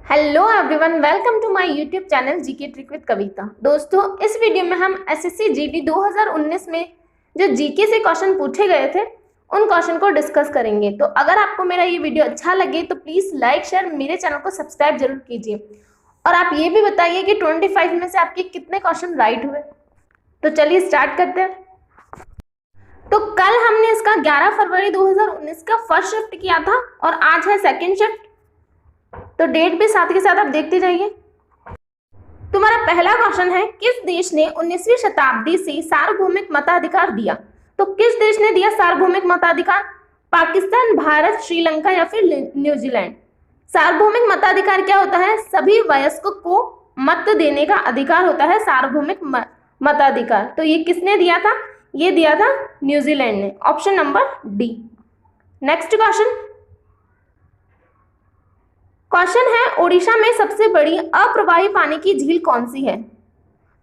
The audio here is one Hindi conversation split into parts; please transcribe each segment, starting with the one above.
Hello everyone, welcome to my YouTube channel GK trick with Kavita. दोस्तों, इस वीडियो में हम एसएससी जीडी 2019 में जो जीके से क्वेश्चन पूछे गए थे उन क्वेश्चन को डिस्कस करेंगे। तो अगर आपको मेरा ये वीडियो अच्छा लगे तो प्लीज लाइक शेयर, मेरे चैनल को सब्सक्राइब जरूर कीजिए और आप ये भी बताइए कि 25 में से आपके कितने क्वेश्चन राइट हुए। तो चलिए स्टार्ट करते हैं। तो कल हमने इसका 11 फरवरी 2019 का फर्स्ट शिफ्ट किया था और आज है सेकेंड शिफ्ट, तो डेट भी साथ के साथ आप देखते जाइए। तुम्हारा पहला क्वेश्चन है, किस देश ने 19वीं शताब्दी से सार्वभौमिक मताधिकार दिया? तो किस देश ने दिया सार्वभौमिक मताधिकार? पाकिस्तान, भारत, श्रीलंका या फिर न्यूजीलैंड? सार्वभौमिक मताधिकार क्या होता है? सभी वयस्कों को मत देने का अधिकार होता है सार्वभौमिक मताधिकार। तो ये किसने दिया था? ये दिया था न्यूजीलैंड ने। Option number D. Next question है, ओडिशा में सबसे बड़ी अप्रवाही पानी की झील कौन सी है?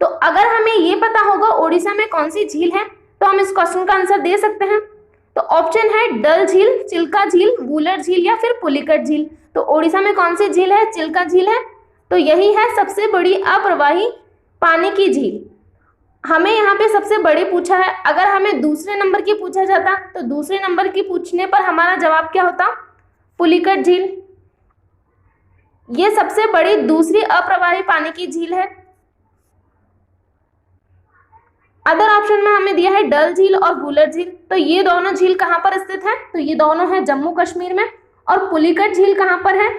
तो अगर हमें ये पता होगा ओडिशा में कौन सी झील है तो हम इस क्वेश्चन का आंसर दे सकते हैं। तो ऑप्शन है डल झील, चिल्का झील, वूलर झील या फिर पुलिकट झील। तो ओडिशा में कौन सी झील है? चिल्का झील है। तो यही है सबसे बड़ी अप्रवाही पानी की झील। हमें यहाँ पे सबसे बड़ी पूछा है, अगर हमें दूसरे नंबर की पूछा जाता तो दूसरे नंबर की पूछने पर हमारा जवाब क्या होता? पुलिकट झील। ये सबसे बड़ी दूसरी अप्रवाही पानी की झील है। अदर ऑप्शन में हमें दिया है डल झील और वूलर झील। तो ये दोनों झील कहां पर स्थित है? तो ये दोनों है जम्मू कश्मीर में। और पुलिकट झील कहां पर है?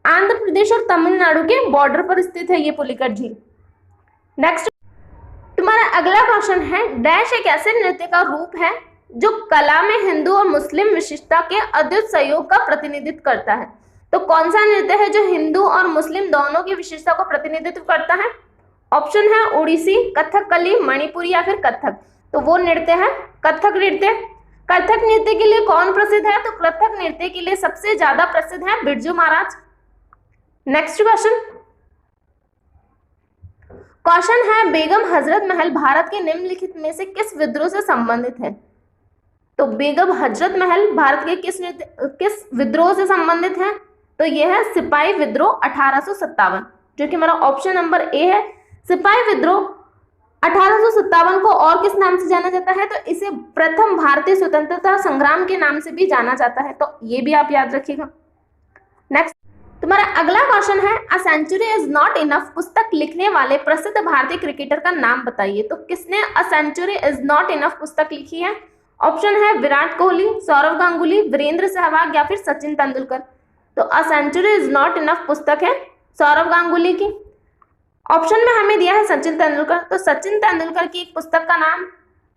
आंध्र प्रदेश और तमिलनाडु के बॉर्डर पर स्थित है ये पुलिकट झील। नेक्स्ट तुम्हारा अगला क्वेश्चन है, डैश एक ऐसे नृत्य का रूप है जो कला में हिंदू और मुस्लिम विशिष्टता के अद्भुत सहयोग का प्रतिनिधित्व करता है। तो कौन सा नृत्य है जो हिंदू और मुस्लिम दोनों की विशेषता को प्रतिनिधित्व करता है? ऑप्शन है ओडिसी, कथकली, मणिपुरी या फिर कथक। तो वो नृत्य है कथक नृत्य। कथक नृत्य के लिए कौन प्रसिद्ध है? तो कथक नृत्य के लिए सबसे ज्यादा प्रसिद्ध है बिरजू महाराज। नेक्स्ट क्वेश्चन है, बेगम हजरत महल भारत के निम्नलिखित में से किस विद्रोह से संबंधित है? तो बेगम हजरत महल भारत के किस विद्रोह से संबंधित है? तो यह है सिपाही विद्रोह 1857, जो कि हमारा ऑप्शन नंबर ए है। सिपाही विद्रोह 1857 को और किस नाम से जाना जाता है? तो इसे प्रथम भारतीय स्वतंत्रता संग्राम के नाम से भी जाना जाता है। तो ये भी आप याद रखिएगा। नेक्स्ट तुम्हारा अगला क्वेश्चन है, a century is not enough पुस्तक लिखने वाले प्रसिद्ध भारतीय क्रिकेटर का नाम बताइए। तो किसने a century is not enough पुस्तक लिखी है? ऑप्शन है विराट कोहली, सौरव गांगुली, वीरेंद्र सहवाग या फिर सचिन तेंदुलकर। तो a century is not enough पुस्तक है सौरव गांगुली की। ऑप्शन में हमें दिया है सचिन तेंदुलकर। तो सचिन तेंदुलकर की एक पुस्तक का नाम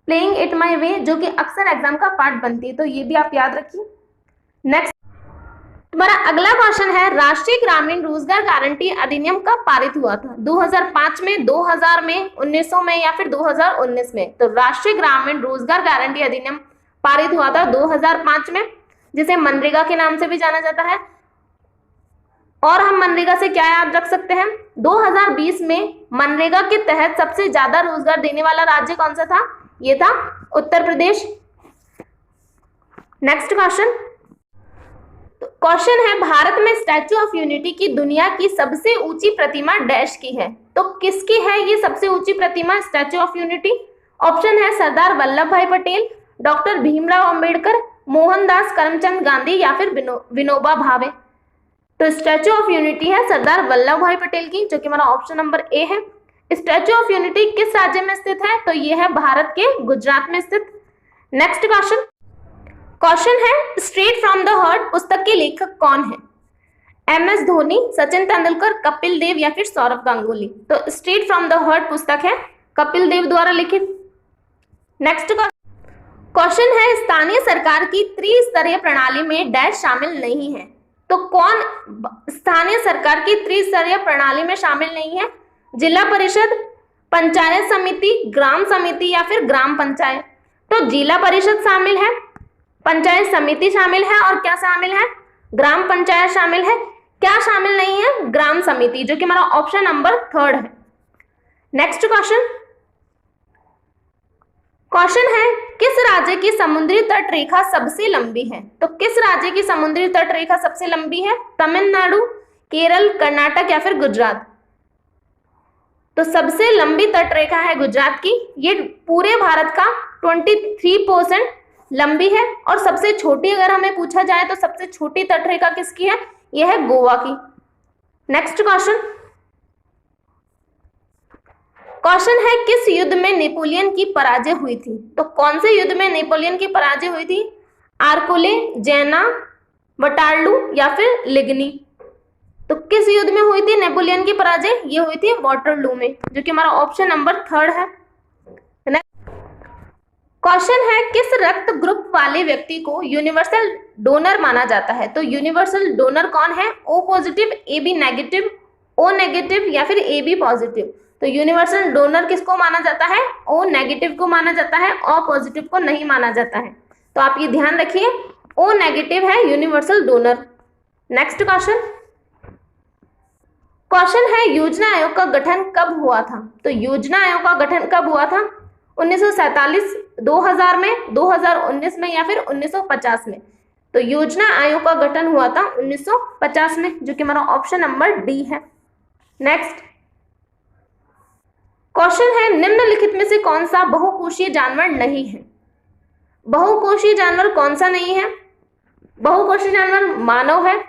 प्लेइंग इट माय वे, जो कि अक्सर एग्जाम का पार्ट बनती है। तो ये भी आप याद रखिए। नेक्स्ट तुम्हारा अगला क्वेश्चन है, राष्ट्रीय ग्रामीण रोजगार गारंटी अधिनियम कब पारित हुआ था? 2005 में, 2000 में, 1900 में या फिर 2019 में? तो राष्ट्रीय ग्रामीण रोजगार गारंटी अधिनियम पारित हुआ था 2005 में, जिसे मनरेगा के नाम से भी जाना जाता है। और हम मनरेगा से क्या याद रख सकते हैं? 2020 में मनरेगा के तहत सबसे ज्यादा रोजगार देने वाला राज्य कौन सा था? ये था उत्तर प्रदेश। नेक्स्ट क्वेश्चन है, भारत में स्टैच्यू ऑफ यूनिटी की दुनिया की सबसे ऊंची प्रतिमा डैश की है? तो किसकी है ये सबसे ऊंची प्रतिमा स्टैच्यू ऑफ यूनिटी? ऑप्शन है सरदार वल्लभ भाई पटेल, डॉक्टर भीमराव अंबेडकर, मोहनदास करमचंद गांधी या फिर विनोबा भावे। तो स्टैच्यू ऑफ यूनिटी है सरदार वल्लभ भाई पटेल की, जो कि हमारा ऑप्शन नंबर ए है। स्टैच्यू ऑफ यूनिटी किस राज्य में स्थित है? तो ये है भारत के गुजरात में स्थित। नेक्स्ट क्वेश्चन है, स्ट्रेट फ्रॉम द हार्ट पुस्तक के लेखक कौन है? MS धोनी, सचिन तेंदुलकर, कपिल देव या फिर सौरव गांगुली। तो स्ट्रेट फ्रॉम द हार्ट पुस्तक है कपिल देव द्वारा लिखित। नेक्स्ट क्वेश्चन है, स्थानीय सरकार की त्रिस्तरीय प्रणाली में डैश शामिल नहीं है। तो कौन स्थानीय सरकार की त्रिस्तरीय प्रणाली में शामिल नहीं है? जिला परिषद, पंचायत समिति, ग्राम समिति या फिर ग्राम पंचायत। तो जिला परिषद शामिल है, पंचायत समिति शामिल है और क्या शामिल है? ग्राम पंचायत शामिल है। क्या शामिल नहीं है? ग्राम समिति, जो कि हमारा ऑप्शन नंबर 3 है। नेक्स्ट क्वेश्चन है, किस राज्य की समुद्री तट रेखा सबसे लंबी है? तो किस राज्य की समुद्री तट रेखा सबसे लंबी है? तमिलनाडु केरल, कर्नाटक या फिर गुजरात? तो सबसे लंबी तटरेखा है गुजरात की, ये पूरे भारत का 23% लंबी है। और सबसे छोटी अगर हमें पूछा जाए तो सबसे छोटी तटरेखा किसकी है? यह है गोवा की। नेक्स्ट क्वेश्चन है किस युद्ध में नेपोलियन की पराजय हुई थी? तो कौन से युद्ध में नेपोलियन की पराजय हुई थी? आर्कोले, जैना, वटारलू या फिर लिग्नी? तो किस युद्ध में हुई थी नेपोलियन की पराजय? ये हुई थी वाटरलू में, जो कि हमारा ऑप्शन नंबर 3 है। क्वेश्चन है किस रक्त ग्रुप वाले व्यक्ति को यूनिवर्सल डोनर माना जाता है? तो यूनिवर्सल डोनर कौन है? O positive, A B negative, O negative या फिर ए बी पॉजिटिव? तो यूनिवर्सल डोनर किसको माना जाता है? ओ नेगेटिव को माना जाता है, ओ पॉजिटिव को नहीं माना जाता है। तो आप ये ध्यान रखिए, ओ नेगेटिव है यूनिवर्सल डोनर। नेक्स्ट क्वेश्चन है योजना आयोग का गठन कब हुआ था? तो योजना आयोग का गठन कब हुआ था? 1947, 2000 में, 2019 में या फिर 1950 में? तो योजना आयोग का गठन हुआ था 1950 में, जो कि हमारा ऑप्शन नंबर डी है। नेक्स्ट क्वेश्चन है निम्नलिखित में से कौन सा बहुकोषीय जानवर नहीं है? बहुकोषीय जानवर कौन सा नहीं है? बहुकोषीय जानवर मानव है,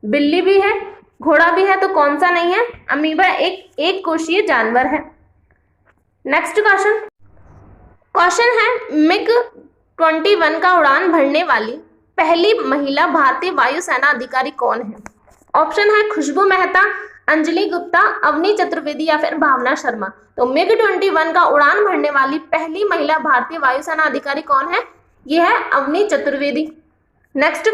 बिल्ली भी है, घोड़ा भी है, तो कौन सा नहीं है? अमीबा एक कोषीय जानवर है। नेक्स्ट क्वेश्चन है मिग 21 का उड़ान भरने वाली पहली महिला भारतीय वायुसेना अधिकारी कौन है? ऑप्शन है खुशबू मेहता, अंजलि गुप्ता, अवनी चतुर्वेदी या फिर भावना शर्मा। तो मिग 21 का उड़ान भरने वाली पहली महिला भारतीय वायुसेना अधिकारी कौन है? यह है अवनी चतुर्वेदी। नेक्स्ट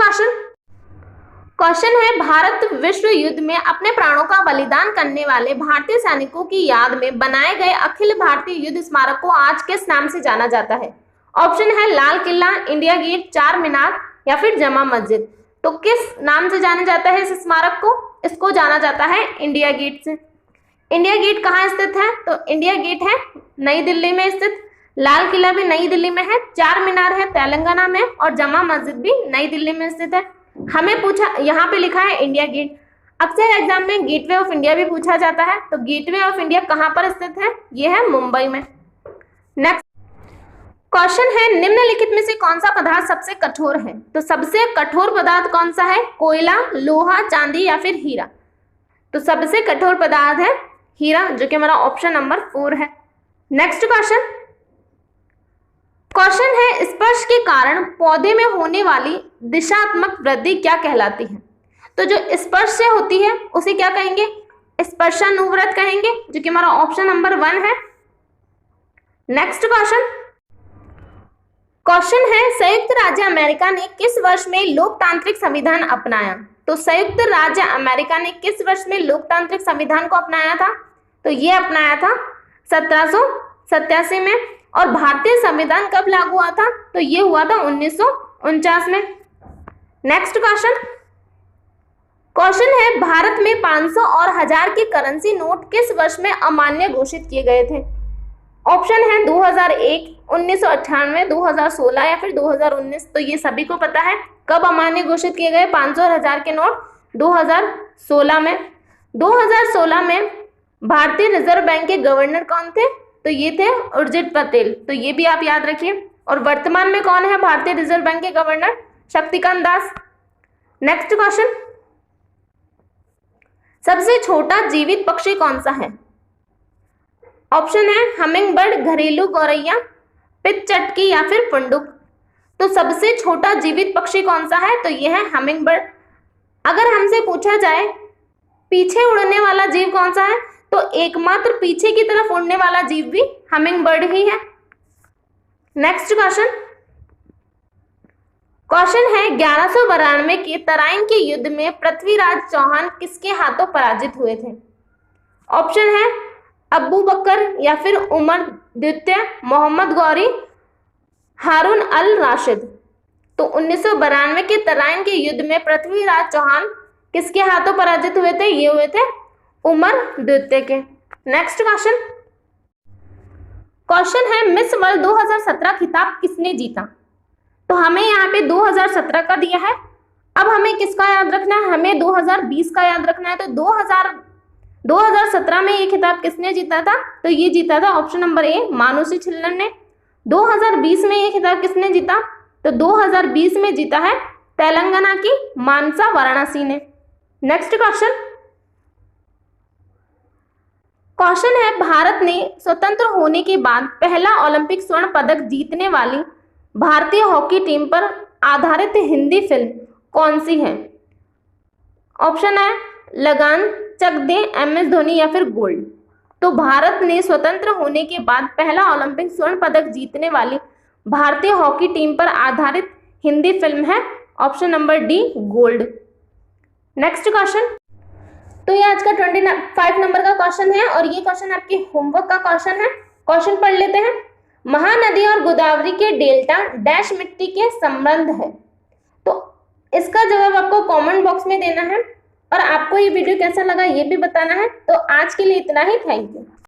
क्वेश्चन है भारत विश्व युद्ध में अपने प्राणों का बलिदान करने वाले भारतीय सैनिकों की याद में बनाए गए अखिल भारतीय युद्ध स्मारक को आज किस नाम से जाना जाता है? ऑप्शन है लाल किला, इंडिया गेट, चार मीनार या फिर जमा मस्जिद। तो किस नाम से जाना जाता है इस स्मारक को? इसको जाना जाता है इंडिया गेट से। इंडिया गेट कहाँ स्थित है? तो इंडिया गेट है नई दिल्ली में स्थित, लाल किला भी नई दिल्ली में है, चार मीनार है तेलंगाना में और जमा मस्जिद भी नई दिल्ली में स्थित है। हमें पूछा, यहाँ पे लिखा है इंडिया गेट। अक्सर एग्जाम में गेटवे ऑफ इंडिया भी पूछा जाता है, तो गेटवे ऑफ इंडिया कहाँ पर स्थित है? यह है मुंबई में। नेक्स्ट क्वेश्चन है निम्नलिखित में से कौन सा पदार्थ सबसे कठोर है? तो सबसे कठोर पदार्थ कौन सा है? कोयला, लोहा, चांदी या फिर हीरा? तो सबसे कठोर पदार्थ है हीरा, जो कि हमारा ऑप्शन नंबर 4 है। नेक्स्ट क्वेश्चन है स्पर्श के कारण पौधे में होने वाली दिशात्मक वृद्धि क्या कहलाती है? तो जो स्पर्श से होती है उसे क्या कहेंगे? स्पर्शानुवृत्त कहेंगे, जो कि हमारा ऑप्शन नंबर 1 है। नेक्स्ट क्वेश्चन है संयुक्त राज्य अमेरिका ने किस वर्ष में लोकतांत्रिक संविधान अपनाया? तो संयुक्त राज्य अमेरिका ने किस वर्ष में लोकतांत्रिक संविधान को अपनाया था? तो ये अपनाया था 1787 में। और भारतीय संविधान कब लागू हुआ था? तो ये हुआ था 1949 में। नेक्स्ट क्वेश्चन है भारत में 500 और 1000 के करेंसी नोट किस वर्ष में अमान्य घोषित किए गए थे? ऑप्शन है 2001, 1998, 2016 या फिर 2019। तो ये सभी को पता है कब अमान्य घोषित किए गए 500 और 1000 के नोट? 2016 में। 2016 में भारतीय रिजर्व बैंक के गवर्नर कौन थे? तो ये थे उर्जित पटेल, तो ये भी आप याद रखिए। और वर्तमान में कौन है भारतीय रिजर्व बैंक के गवर्नर? शक्तिकांत दास। नेक्स्ट सबसे छोटा जीवित पक्षी कौन सा है? ऑप्शन है हमिंग बर्ड, घरेलू गौरैया, पितचटकी या फिर पुंडुक। तो सबसे छोटा जीवित पक्षी कौन सा है? तो यह है हमिंग बर्ड। अगर हमसे पूछा जाए पीछे उड़ने वाला जीव कौन सा है, तो एकमात्र पीछे की तरफ उड़ने वाला जीव भी हमिंग बर्ड ही है। नेक्स्ट क्वेश्चन है 1192 के तराइन के युद्ध में पृथ्वीराज चौहान किसके हाथों पराजित हुए थे? ऑप्शन है अबू बकर या फिर उमर द्वितीय, मोहम्मद गौरी, हारून अल राशिद। तो 1992 के तराइन के युद्ध में पृथ्वीराज चौहान किसके हाथों पराजित हुए थे? ये हुए थे उमर द्वितीय के। नेक्स्ट क्वेश्चन है मिस वर्ल्ड 2017 खिताब किसने जीता? तो हमें यहाँ पे 2017 का दिया है अब हमें किसका याद रखना है, हमें 2020 का याद रखना है। तो 2017 में ये खिताब किसने जीता था, तो ये जीता था option number A Manushi Chhillar ने। 2020 में ये खिताब किसने जीता, तो 2020 में जीता है तेलंगाना की मानसा वाराणसी ने। नेक्स्ट क्वेश्चन है, भारत ने स्वतंत्र होने के बाद पहला ओलंपिक स्वर्ण पदक जीतने वाली भारतीय हॉकी टीम पर आधारित हिंदी फिल्म कौन सी है। ऑप्शन है लगान, चक दे, MS धोनी या फिर गोल्ड। तो भारत ने स्वतंत्र होने के बाद पहला ओलंपिक स्वर्ण पदक जीतने वाली भारतीय हॉकी टीम पर आधारित हिंदी फिल्म है option number D gold. Next question, तो ये आज का 25 नंबर का क्वेश्चन है और ये क्वेश्चन आपके होमवर्क का क्वेश्चन है। क्वेश्चन पढ़ लेते हैं। महानदी और गोदावरी के डेल्टा डैश मिट्टी के संबंध है। तो इसका जवाब आपको कमेंट बॉक्स में देना है और आपको ये वीडियो कैसा लगा ये भी बताना है। तो आज के लिए इतना ही, थैंक यू।